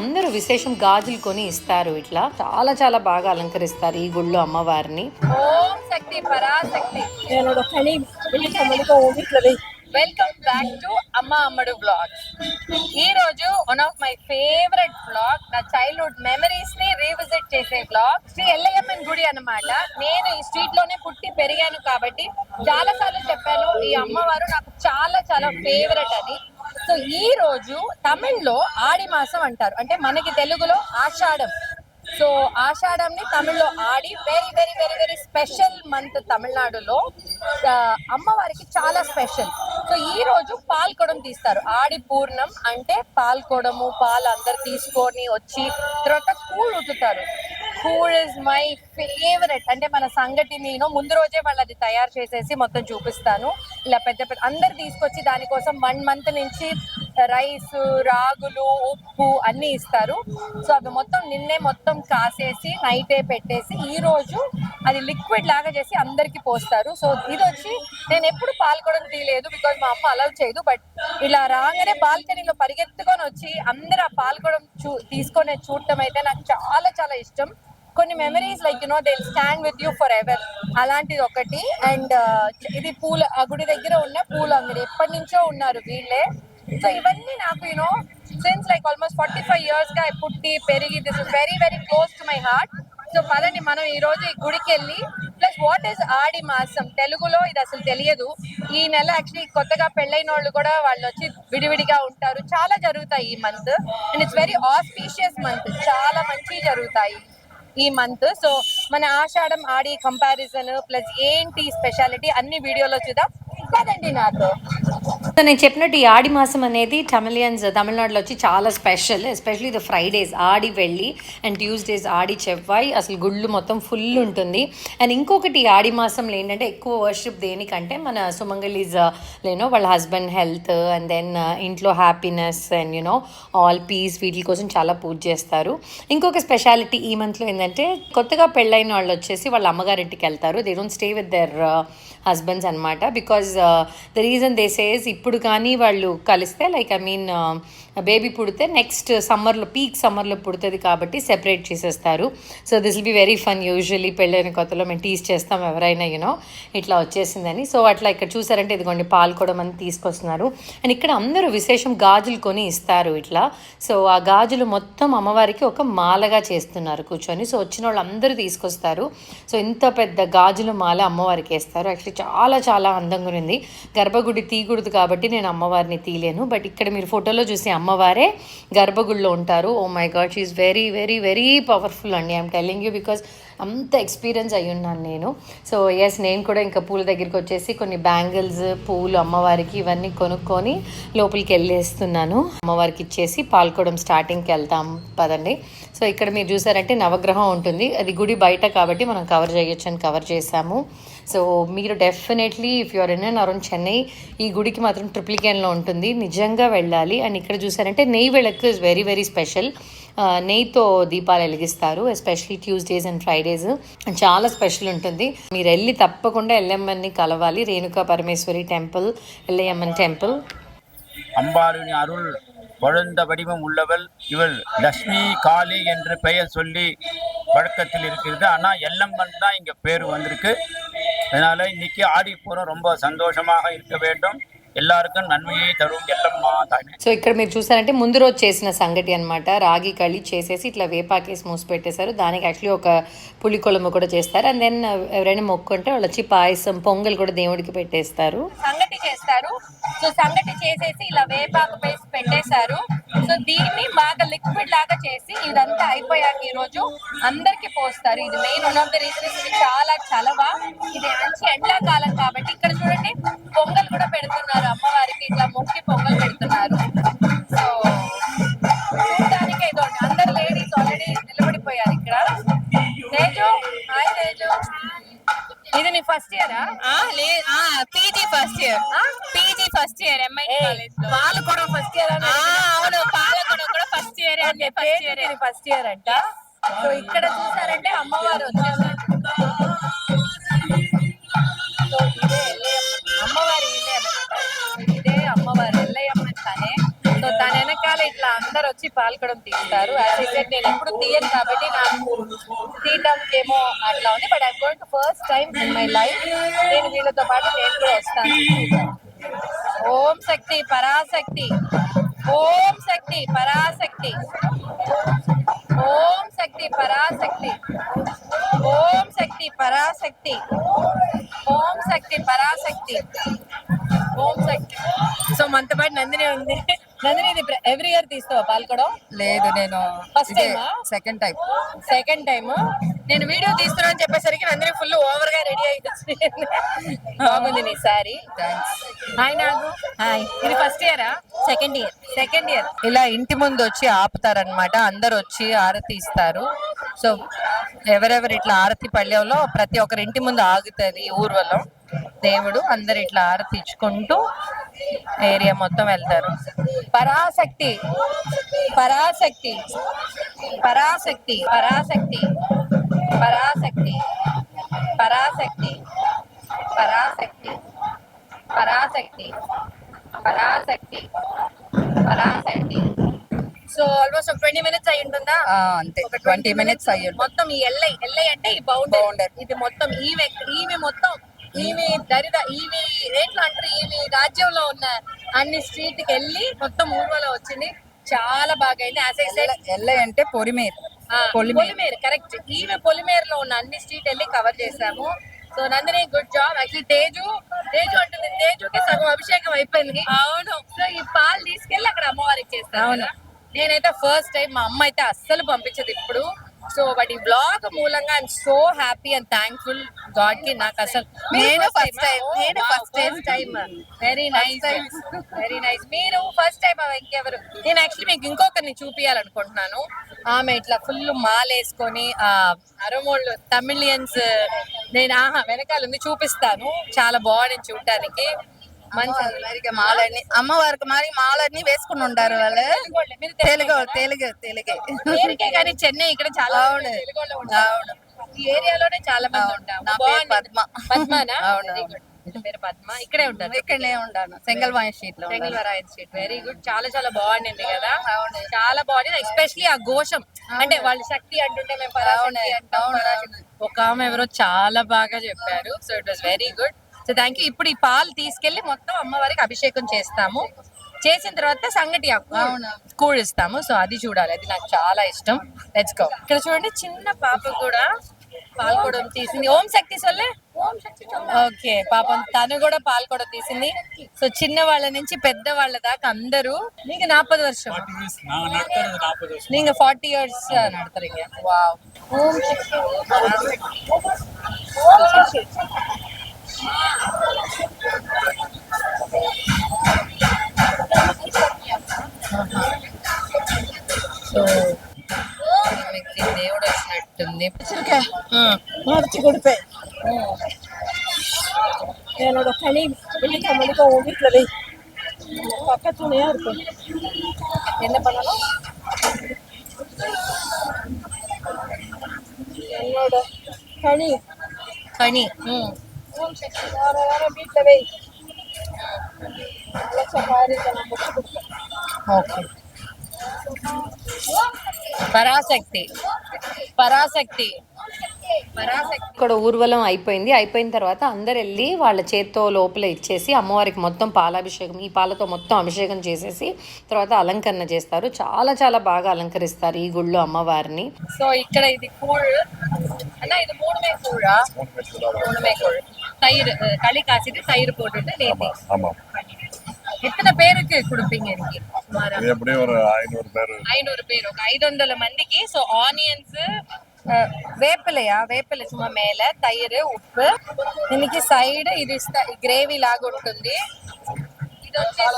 అందరూ విశేషం గాజులు కొని ఇస్తారు. ఇట్లా చాలా చాలా బాగా అలంకరిస్తారు ఈ గుళ్ళో అమ్మవారిని. ఓం Shakti Parashakti. Welcome back to అమ్మ అమ్మడు బ్లాగ్స్. ఈ రోజు one of my favourite blog, నా చైల్డ్హుడ్ మెమరీస్ ని రీవిజిట్ చేసే బ్లాగ్ శ్రీ ఎల్లయ్యమ్మన్ గుడి అన్నమాట. నేను ఈ స్ట్రీట్ లోనే పుట్టి పెరిగాను కాబట్టి చాలా సార్లు చెప్పాను ఈ అమ్మవారు నాకు చాలా చాలా ఫేవరెట్ అని. సో ఈ రోజు తమిళ్లో ఆడి మాసం అంటారు, అంటే మనకి తెలుగులో ఆషాఢం. సో ఆషాఢంని తమిళ్లో Aadi, very very very very special month తమిళనాడులో. అమ్మవారికి చాలా స్పెషల్. సో ఈ రోజు పాల్కొడం తీస్తారు. ఆడి పూర్ణం అంటే పాల్కొడము, పాలు అందరు తీసుకొని వచ్చి తర్వాత కూల్ ఊతుతారు. Koozh is my favourite. అంటే మన సంగటి నేను ముందు రోజే వాళ్ళు అది తయారు చేసేసి మొత్తం చూపిస్తాను. ఇలా పెద్ద పెద్ద అందరు తీసుకొచ్చి దానికోసం 1 month నుంచి రైస్, రాగులు, ఉప్పు అన్ని ఇస్తారు. సో అవి మొత్తం నిన్నే మొత్తం కాసేసి నైటే పెట్టేసి ఈ రోజు అది లిక్విడ్ లాగా చేసి అందరికి పోస్తారు. సో ఇది వచ్చి నేను ఎప్పుడు పాల్గొనడం తీయలేదు, బికాజ్ మా అమ్మ అలౌ చేయదు. బట్ ఇలా రాగానే బాల్కనీలో పరిగెత్తుకొని వచ్చి అందరు ఆ పాల్గొనడం తీసుకొని చూడటం అయితే నాకు చాలా చాలా ఇష్టం. కొన్ని memories like they stand with you for ever, అలాంటిది ఒకటి. అండ్ ఇది పూల ఆ గుడి దగ్గర ఉన్న పూల అంగడి, ఎప్పటి నుంచో ఉన్నారు వీళ్ళే. సో ఇవన్నీ నాకు సిన్స్ లైక్ ఆల్మోస్ట్ 45 years గా పుట్టి పెరిగి this is very very close to my heart. So పదండి మనం ఈ రోజు ఈ గుడికి వెళ్ళి, ప్లస్ వాట్ ఈస్ ఆడి మాసం, తెలుగులో ఇది అసలు తెలియదు. ఈ నెల యాక్చువల్లీ కొత్తగా పెళ్ళైన వాళ్ళు కూడా వాళ్ళు వచ్చి విడివిడిగా ఉంటారు. చాలా జరుగుతాయి ఈ month, and it's very auspicious month. చాలా మంచి జరుగుతాయి ఈ మంత్. సో మన ఆషాఢం ఆడి కంపారిజన్ ప్లస్ ఏంటి స్పెషాలిటీ అన్ని వీడియోలో చూద్దాం. పదండి నాతో. సో నేను చెప్పినట్టు ఈ ఆడి మాసం అనేది తమిళనాడులో వచ్చి చాలా స్పెషల్, ఎస్పెషలీ ద ఫ్రైడేస్ ఆడి వెళ్ళి అండ్ ట్యూస్డేస్ ఆడి చెవ్వాయి అసలు గుళ్ళు మొత్తం ఫుల్ ఉంటుంది. అండ్ ఇంకొకటి ఆడి మాసంలో ఏంటంటే ఎక్కువ వర్షిప్ దేనికంటే మన సుమంగళీస్ వాళ్ళ హస్బెండ్ హెల్త్ అండ్ దెన్ ఇంట్లో హ్యాపీనెస్ అండ్ ఆల్ పీస్, వీటి కోసం చాలా పూజ చేస్తారు. ఇంకొక స్పెషాలిటీ ఈ మంత్లో ఏంటంటే కొత్తగా పెళ్ళైన వాళ్ళు వచ్చేసి వాళ్ళ అమ్మగారింటికి వెళ్తారు. They don't stay with their husbands అనమాట. Because the reason they says ఇప్పుడు కానీ వాళ్ళు కలిస్తే లైక్ బేబీ పుడితే నెక్స్ట్ సమ్మర్లో పీక్ సమ్మర్లో పుడుతుంది కాబట్టి సెపరేట్ చేసేస్తారు. So this will be very fun. Usually పెళ్ళైన కొత్తలో మేము టీస్ చేస్తాం ఎవరైనా ఇట్లా వచ్చేసిందని. సో అట్లా ఇక్కడ చూసారంటే ఇదిగోండి పాల్కొడం అని తీసుకొస్తున్నారు. అండ్ ఇక్కడ అందరూ విశేషం గాజులు కొని ఇస్తారు ఇట్లా. సో ఆ గాజులు మొత్తం అమ్మవారికి ఒక మాలగా చేస్తున్నారు కూర్చొని. సో వచ్చిన వాళ్ళు అందరూ తీసుకొస్తారు. సో ఇంత పెద్ద గాజుల మాల అమ్మవారికి వేస్తారు. యాక్చువల్లీ చాలా చాలా అందంగా ఉంది. గర్భగుడి తీయకూడదు కాబట్టి నేను అమ్మవారిని తీయలేను, బట్ ఇక్కడ మీరు ఫోటోలో చూసి అమ్మవారే గర్భగుడిలో ఉంటారు. Oh my god, she is very very very powerful అండి. ఐఎమ్ టెల్లింగ్ యూ బికాజ్ అంత ఎక్స్పీరియన్స్ అయ్యి ఉన్నాను నేను. సో ఎస్, నేను కూడా ఇంకా పూల దగ్గరికి వచ్చేసి కొన్ని బ్యాంగిల్స్, పూలు అమ్మవారికి ఇవన్నీ కొనుక్కొని లోపలికి వెళ్ళేస్తున్నాను. అమ్మవారికి ఇచ్చేసి పాల్కొడం స్టార్టింగ్కి వెళ్తాం పదండి. సో ఇక్కడ మీరు చూసారంటే నవగ్రహం ఉంటుంది. అది గుడి బయట కాబట్టి మనం కవర్ చేయొచ్చు అని కవర్ చేసాము. సో మీరు definitely if you're in and around Chennai ఈ గుడికి మాత్రం ట్రిప్లికేన్లో ఉంటుంది, నిజంగా వెళ్ళాలి. అండ్ ఇక్కడ చూసారంటే నెయ్యి వెళక్కు ఇస్ వెరీ వెరీ స్పెషల్. నెయ్యితో దీపాలు వెలిగిస్తారు, ఎస్పెషలీ ట్యూస్డేస్ అండ్ ఫ్రైడేస్. చాలా స్పెషల్ ఉంటుంది. మీరు వెళ్ళి తప్పకుండా ఎల్లమ్మని కలవాలి. Renuka Parameswari temple, Yellaiyamman temple. அம்பாளின் அருள் குழந்த வடிவம் உள்ளவள் இவள் லட்சுமி காளி என்று பெயர் சொல்லி வழக்கத்தில் இருக்கிறது. ஆனால் எல்லம்மன் தான் இங்கே பேர் வந்திருக்கு. அதனால் இன்னைக்கு ஆடி பூரம் ரொம்ப சந்தோஷமாக இருக்க வேண்டும். எல்லாருக்கும் నన్మయే తరుం ఎల్లమ్మ తానే. సో ఇక్కడ మీరు చూసారంటే ముందు రోజు చేసిన సంగటి అనమాట. రాగి కళి చేసేసి ఇట్లా వేపాకేసి మూసి పెట్టేశారు. దానికి యాక్చువల్లీ ఒక పులికొలము కూడా చేస్తారు. అండ్ దెన్ ఎవరైనా మొక్కుంటే వాళ్ళు వచ్చి పాయసం, పొంగల్ కూడా దేవుడికి పెట్టేస్తారు. సంగటి చేస్తారు. సో సంగటి చేసేసి ఇలా వేపాకు పేసి పెట్టేశారు. సో దీన్ని బాగా లిక్విడ్ లాగా చేసి ఇదంతా అయిపోయాక ఈ రోజు అందరికి పోస్తారు. ఇది main one of the reasons. ఇది చాలా చలవ. ఇది మంచి ఎండాకాలం కాబట్టి ఇక్కడ చూడండి పొంగల్ కూడా పెడుతున్నారు అమ్మవారికి. ఇట్లా మొక్కి పొంగల్ పెడుతున్నారు. సో చూడడానికి ఏదో అందరు లేడీస్ ఆల్రెడీ నిలబడిపోయారు ఇక్కడ. తేజు, హాయ్ తేజు. ఇది నీ ఫస్ట్ ఇయరా? PG first year MIT college లో. పాలకొడం ఫస్ట్ ఇయర్? అవును, పాలకొడం కూడా ఫస్ట్ ఇయర్. ఫస్ట్ ఇయర్ అంట. సో ఇక్కడ చూసారంటే అమ్మవారు వచ్చేసారు. సో ఇదే అమ్మవారి ఇదే అమ్మవారు ఎల్లయ్యమ్మ తనే. సో తన వెనకాల ఇట్లా అందరు వచ్చి వచ్చి పాల్గొడం తీస్తారు. యాజ్ ఐ సెడ్ నేను ఎప్పుడు తీయను కాబట్టి నాకు తీయటంకేమో అట్లా ఉంది. But I'm going to first time in my life నేను వీళ్ళతో పాటు నేను కూడా వస్తాను. ఓం శక్తి పరాశక్తి, ఓం శక్తి పరాశక్తి, ఓం శక్తి పరాశక్తి, ఓం శక్తి పరాశక్తి, ఓం శక్తి పరాశక్తి, ఓం శక్తి. సో మనతో పాటు నందిని ఉంది. నందిని ఇది ఎవ్రీ ఇయర్ తీస్తావా పాల్గొడం? లేదు, నేను ఫస్ట్ టైమా? Second time. Second time. నేను వీడియో తీస్తున్నా అని చెప్పేసరికి నందిని ఫుల్ ఓవర్ గా రెడీ అయింది. బాగుంది నీ సారీ. థ్యాంక్స్. హాయ్ నాగు. హాయ్. ఇది ఫస్ట్ ఇయరా? Second year. Second year. ఇలా ఇంటి ముందు వచ్చి ఆపుతారనమాట, అందరు వచ్చి ఆరతి ఇస్తారు. సో ఎవరెవరు ఇట్లా ఆరతి పళ్ళెంలో ప్రతి ఒక్కరి ఇంటి ముందు ఆగుతుంది ఊర్వలం దేవుడు. అందరు ఇట్లా ఆరతి ఇచ్చుకుంటూ ఏరియా మొత్తం వెళ్తారు. పరాశక్తి పరాశక్తి పరాశక్తి పరాశక్తి పరాశక్తి పరాశక్తి పరాశక్తి పరాశక్తి పరాశక్తి పరాశక్తి. సో ఆల్మోస్ట్ ఒక 20 minutes అయి ఉంటుందా? అంతే, ఒక 20 minutes అయ్యింది. మొత్తం ఈ ఎల్ఐ అంటే ఈ బౌండర్, ఇది మొత్తం ఈమె మొత్తం ఈమె దరిద ఈమె రేట్లు అంటారు. ఈమె రాజ్యంలో ఉన్న అన్ని స్ట్రీట్ కి వెళ్ళి మొత్తం ఊర్వలో వచ్చింది. చాలా బాగా అయింది. యాజ్ ఐ సెడ్ ఎల్ఐ అంటే పొలిమేర్. పొలిమేర్ కరెక్ట్. ఈమె పొలిమేర్ లో ఉన్న అన్ని స్ట్రీట్ వెళ్ళి కవర్ చేసాము. So Nandini good job. Actually Teju అంటుంది, తేజుకి సగం అభిషేకం అయిపోయింది. అవును. సో ఈ పాలు తీసుకెళ్ళి అక్కడ అమ్మవారికి చేస్తాను. అవును. నేనైతే ఫస్ట్ టైం, మా అమ్మ అయితే అస్సలు పంపించదు ఇప్పుడు. సో బట్ ఈ బ్లాగ్ మూలంగా I'm so happy and thankful God కి. నాకు అసలు నేను first time. Very nice, very nice. మీరు ఫస్ట్ టైం ఇంకెవరు? నేను యాక్చువల్లీ మీకు ఇంకొకరిని చూపించాలనుకుంటున్నాను. ఆమె ఇట్లా ఫుల్ మాలేసుకొని అరమోళ్ళు తమిళియన్స్, నేను వెనకాల ఉంది చూపిస్తాను. చాలా బాగుంది చూడటానికి. మంచి మాలని అమ్మవారికి మరి మాలని వేసుకుని ఉంటారు వాళ్ళు. తెలుగే పేరుకే కానీ చెన్నై ఇక్కడ చాలా అవును. తెలుగులో ఉంటారు. ఈ ఏరియాలోనే చాలా మంది ఉంటారు. నా పేరు పద్మ. పద్మనా? అవును. Very good. మీ పేరు పద్మ. ఇక్కడే ఉంటారు? ఇక్కడనే ఉంటాను, సెంగల్వాయ స్ట్రీట్ లో. సెంగల్వరాయన్ స్ట్రీట్. Very good. చాలా బాగుండింది కదా? చాలా బాగుంది. ఎస్పెషలీ ఆ ఘోషం, అంటే వాళ్ళు శక్తి అంటుంటే మేము పరాశక్తి అంటాం. ఒక ఆమె ఎవరో చాలా బాగా చెప్పారు. So it was very good. So thank you. ఇప్పుడు ఈ పాలు తీసుకెళ్లి మొత్తం అమ్మవారికి అభిషేకం చేస్తాము. చేసిన తర్వాత సంగటి కూల్ ఇస్తాము. సో అది చూడాలి, అది నాకు చాలా ఇష్టం. Let's go. ఇక్కడ చూడండి, చిన్న పాప కూడా పాల్గొడం తీసింది. ఓం శక్తి సొల్లే. ఓకే, పాపం తను కూడా పాల్గొడం తీసింది. సో చిన్న వాళ్ళ నుంచి పెద్ద వాళ్ళ దాకా అందరూ. నీకు 40 வருஷம், நீங்க 40 years நடத்துறீங்க. வாவ். ஓம் சக்தி సో దేవుడు వచ్చినట్టుంది. மறைச்சு கொடுப்பேன். என்னோட பணி வெள்ளிக்கிழமைக்கு உன் வீட்டுல வை, பக்கத்துணையா இருக்கும். என்ன பண்ணணும்? என்னோட பணி கனி. வாரம் வீட்டுல வை, பாரிக்க நான் முடிச்சு கொடுப்பேன். ఓకే. పరాశక్తి పరాశక్తి పరాశక్తి. ఇక్కడ ఊర్వలం అయిపోయిన తర్వాత అందరు వెళ్ళి వాళ్ళ చేత్తో లోపల ఇచ్చేసి అమ్మవారికి మొత్తం పాలాభిషేకం, ఈ పాలతో మొత్తం అభిషేకం చేసేసి తర్వాత అలంకరణ చేస్తారు. చాలా బాగా అలంకరిస్తారు ఈ గుళ్ళో అమ్మవారిని. సో ఇక్కడ ఇది కూల్ అన్న, ఇది மூணுமே கூழா? மூணுமே கூழ். தயிர் களி காய்ச்சிட்டு தயிர் போட்டுட்டு நேத்தி. எத்தனை பேருக்கு கொடுப்பீங்க இன்னைக்கு? சுமாரா எப்படியும் ஒரு 500 பேர். 500 பேர். ఒక 500 మందికి. సో ఆనియన్స్, వేపల సుమా మేల, తైరు, ఉప్పు, దీనికి సైడ్ ఇది గ్రేవీ లాగా ఉంటుంది. ఇది వచ్చేసి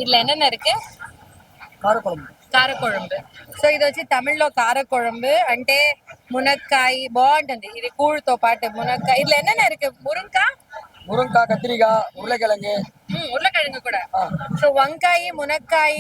இதுல என்னென்ன இருக்கு? కారకొழంబు. సో ఇది వచ్చి తమిళ్లో కారకొழంబు అంటే మునక్కాయ. బాగుంటుంది ఇది కూడుతో పాటు మునక్కాయ. இதுல என்னென்ன இருக்கு? முருங்காய், கத்திரிக்காய், உருளைக்கிழங்கு, ఉర్లకిழంగు కూడా. సో వంకాయ, మునక్కాయ,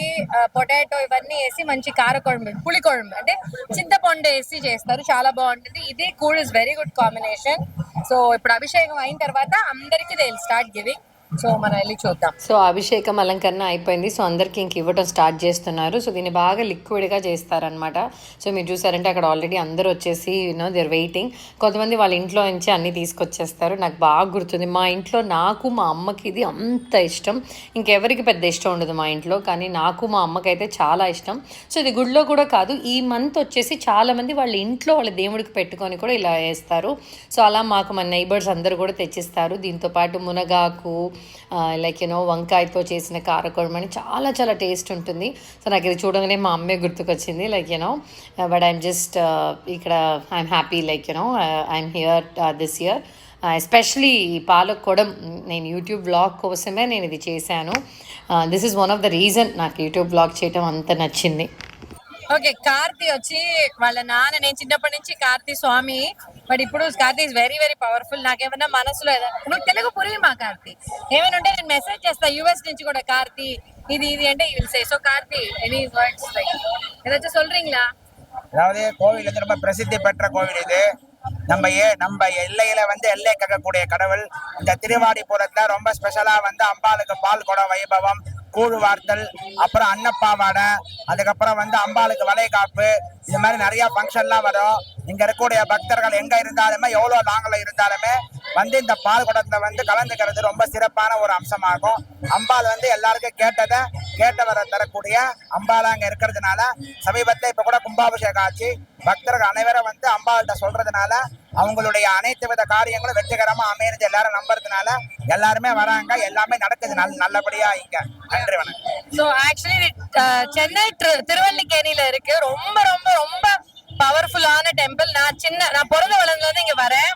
పొటాటో ఇవన్నీ వేసి మంచి కారకొழంబు, పులికొழంబు అంటే చింతపండు వేసి చేస్తారు. చాలా బాగుంటుంది. ఇది cool is very good combination. So ఇప్పుడు అభిషేకం అయిన తర్వాత అందరికి they will start giving. So మనం వెళ్ళి చూద్దాం. సో అభిషేకం అలంకరణ అయిపోయింది. సో అందరికీ ఇంక ఇవ్వటం స్టార్ట్ చేస్తున్నారు. సో దీన్ని బాగా లిక్విడ్గా చేస్తారనమాట. సో మీరు చూసారంటే అక్కడ ఆల్రెడీ అందరూ వచ్చేసి దేర్ వెయిటింగ్. కొంతమంది వాళ్ళ ఇంట్లో నుంచి అన్నీ తీసుకొచ్చేస్తారు. నాకు బాగా గుర్తుంది, మా ఇంట్లో నాకు మా అమ్మకి ఇది అంత ఇష్టం. ఇంకెవరికి పెద్ద ఇష్టం ఉండదు మా ఇంట్లో, కానీ నాకు మా అమ్మకైతే చాలా ఇష్టం. సో ఇది గుడిలో కూడా కాదు, ఈ మంత్ వచ్చేసి చాలామంది వాళ్ళ ఇంట్లో వాళ్ళ దేవుడికి పెట్టుకొని కూడా ఇలా వేస్తారు. సో అలా మాకు మన నైబర్స్ అందరూ కూడా తెచ్చిస్తారు. దీంతోపాటు మునగాకు, లైక్ వంకాయతో చేసిన కారకోడం అని చాలా చాలా టేస్ట్ ఉంటుంది. సో నాకు ఇది చూడగానే మా అమ్మే గుర్తుకొచ్చింది. లైక్ బట్ ఐఎమ్ జస్ట్ ఇక్కడ I'm happy, like I'm here this year. Especially Palkudam నేను యూట్యూబ్ బ్లాగ్ కోసమే నేను ఇది చేశాను. This is one of the reason నాకు యూట్యూబ్ బ్లాగ్ చేయడం అంత నచ్చింది. ఓకే, కార్తీ వచ్చి వాళ్ళ నాన్న, నేను చిన్నప్పటి నుంచి కార్తీ స్వామి, బట్ ఇప్పుడు Karthi is very very powerful. నాకేమన్నా మనసులో నువ్వు తెలుగు పురివి మా కార్తీ ఏమైనా ఉంటే నేను మెసేజ్ చేస్తా యూఎస్ నుంచి కూడా, కార్తీ இது இது అంటే you will say. So Karthi any words like ஏதாச்சும் சொல்றீங்களா? அதாவது கோவில் வந்து ரொம்ப பிரசித்தி பெற்ற கோவில் இது. நம்ம எல்லையில வந்து எல்லை கக்கக்கூடிய கடவுள். இந்த திருவாடிபுரத்துல ரொம்ப ஸ்பெஷலா வந்து அம்பாளுக்கு பால் குடம் வைபவம், கூழு வார்த்தல், அப்புறம் அன்னப்பாவாடை, அதுக்கப்புறம் வந்து அம்பாளுக்கு வளைகாப்பு, இது மாதிரி நிறைய ஃபங்க்ஷன்லாம் வரும். இங்க இருக்கக்கூடிய பக்தர்கள் எங்க இருந்தாலுமே எவ்வளவு லாங்கில் இருந்தாலுமே வந்து இந்த பால் குடத்துல வந்து கலந்துக்கிறது ரொம்ப சிறப்பான ஒரு அம்சமாகும். அம்பாள் வந்து எல்லாருக்கும் கேட்ட வர தரக்கூடிய அம்பாள் அங்க இருக்கிறதுனால சமீபத்தில் இப்ப கூட கும்பாபிஷேகம் ஆச்சு. பக்தர்கள் அனைவரும் வந்து அம்பாள்கிட்ட சொல்றதுனால அவங்களுடைய அனைத்து வித காரியங்களும் வெற்றிகரமா அமையிறது எல்லாரும் நம்புறதுனால எல்லாருமே வராங்க, எல்லாமே நடக்குது நல்லபடியா இங்க. நன்றி, வணக்கம். ஸோ ஆக்சுவலி சென்னை திருவல்லிக்கேணியில இருக்கு ரொம்ப ரொம்ப ரொம்ப பவர்ஃபுல்லான டெம்பிள். நான் பிறந்த வளர்ந்தது இங்க வரேன்.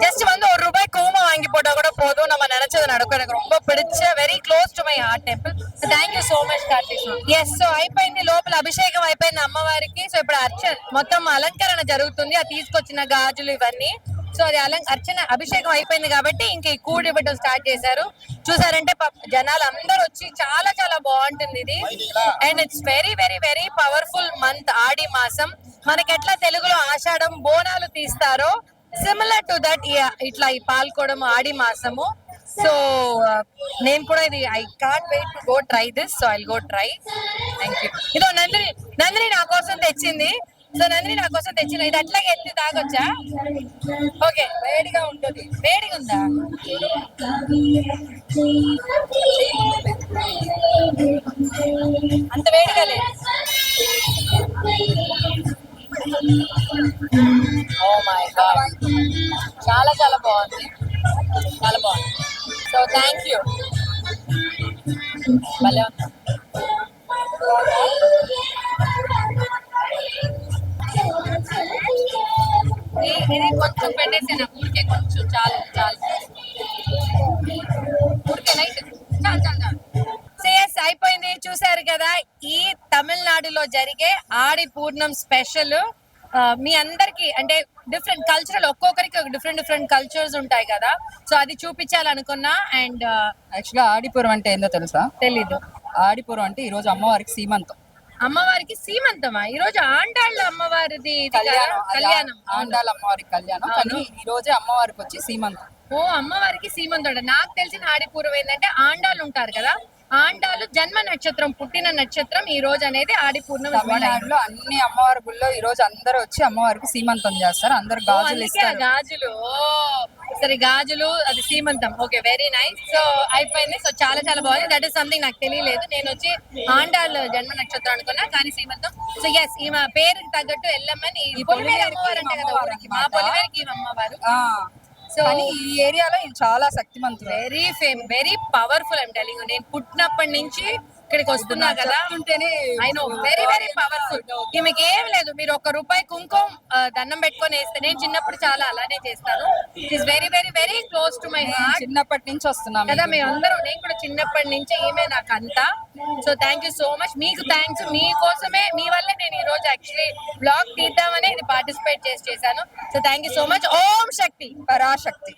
ஜஸ்ட் வந்து ₹1 கூமம் வாங்கி போட்டா கூட போதும், நம்ம நினைச்சது நடக்கும். எனக்கு ரொம்ப பிடிச்ச very close to my heart temple. So thank you so much Karthik. Yes, so అయిపోయింది, లోపల అభిషేకం అయిపోయింది అమ్మవారికి. సో ఇప్పుడు మొత్తం అలంకరణ జరుగుతుంది, అది తీసుకొచ్చిన గాజులు ఇవన్నీ. సో అది అర్చన అభిషేకం అయిపోయింది కాబట్టి ఇంక ఈ కూడి ఇవ్వడం స్టార్ట్ చేశారు. చూసారంటే జనాలు అందరూ వచ్చి చాలా చాలా బాగుంటుంది ఇది. And it's very very very powerful month Aadi మాసం. మనకి ఎట్లా తెలుగులో ఆషాఢం బోనాలు తీస్తారో సిమిలర్ టు దట్ ఇట్లా ఈ పాల్కోవడం ఆడి మాసము. సో నేను కూడా ఇది I can't wait to go try this. So I go try. Thank you. ఇదో నందిని నా కోసం తెచ్చింది. సో నందిని నా కోసం తెచ్చిన ఇది అట్లాగే ఎత్తి తాగొచ్చా? ఓకే, వేడిగా ఉంటుంది. వేడిగా ఉందా? అంత వేడిగా లేదు. ఓ మై గాడ్, చాలా చాలా బాగుంది, చాలా బాగుంది. So thank you. భలే ఉంది. ఇది కొంచెం పెట్టేసి నాకు ఊరికే కొంచెం చాలు ఊరికే నైట్ చాలు. సిఎస్ అయిపోయింది. చూసారు కదా, ఈ తమిళనాడులో జరిగే ఆడి పూర్ణం స్పెషల్. మీ అందరికి అంటే డిఫరెంట్ కల్చరల్, ఒక్కొక్కరికి ఒక డిఫరెంట్ కల్చర్స్ ఉంటాయి కదా, సో అది చూపించాలనుకున్నా. అండ్ యాక్చువల్గా ఆడిపురం అంటే ఏందో తెలుసా? తెలీదు. ఆడిపురం అంటే ఈ రోజు అమ్మవారికి సీమంతం. అమ్మవారికి సీమంతమా? ఈ రోజు ఆండాళ్ళ అమ్మవారిది కళ్యాణం. ఆండాళ్ళ అమ్మవారికి కళ్యాణం, కానీ ఈ రోజే అమ్మవారికి వచ్చి సీమంతం. ఓ, అమ్మవారికి సీమంతం. నాకు తెలిసిన ఆడిపూర్వం ఏంటంటే ఆండాళ్ళు ఉంటారు కదా, ఆండాలు జన్మ నక్షత్రం, పుట్టిన నక్షత్రం ఈ రోజు అనేది ఆడి పూర్ణం. తమిళనాడులో అన్ని అమ్మవారి గుళ్ళో ఈ రోజు అందరూ వచ్చి అమ్మవారికి సీమంతం చేస్తారు. అందరు గాజులు ఇస్తారు. గాజులు, సరే గాజులు, అది సీమంతం. Okay, very nice. సో అయిపోయింది. సో చాలా చాలా బాగుంది. దట్ ఈస్ సంథింగ్ నాకు తెలియలేదు. నేను వచ్చి ఆండాళ్ళు జన్మ నక్షత్రం అనుకున్నా, కానీ సీమంతం. సో ఎస్, ఈ మా పేరుకి తగ్గట్టు ఎల్లమ్మని పొలిమేరు అమ్మవారు అంటే కదా ఊరికి, మా పొలిమేరికి ఈ అమ్మవారు. సో ఈ ఏరియాలో ఇది చాలా శక్తివంతులు, very powerful. I'm telling you, నేను పుట్టినప్పటి నుంచి ఇక్కడికి వస్తున్నా కదా, I know very very powerful. ఈమెకి ఏం లేదు, మీరు ₹1 కుంకుమ దండం పెట్టుకొని వేస్తే, నేను చిన్నప్పుడు చాలా అలానే చేస్తాను. It's very very very close to my heart. చిన్నప్పటి నుంచి వస్తున్నాం కదా మేమందరూ, నేను కూడా చిన్నప్పటి నుంచి ఈమె నాకు అంతా. So thank you so much. మీకు థ్యాంక్స్, మీకోసమే, మీ వల్లే నేను ఈ రోజు యాక్చువల్లీ బ్లాగ్ తీద్దామని ఇది పార్టిసిపేట్ చేశాను. So thank you so much. Om Shakti Parashakti.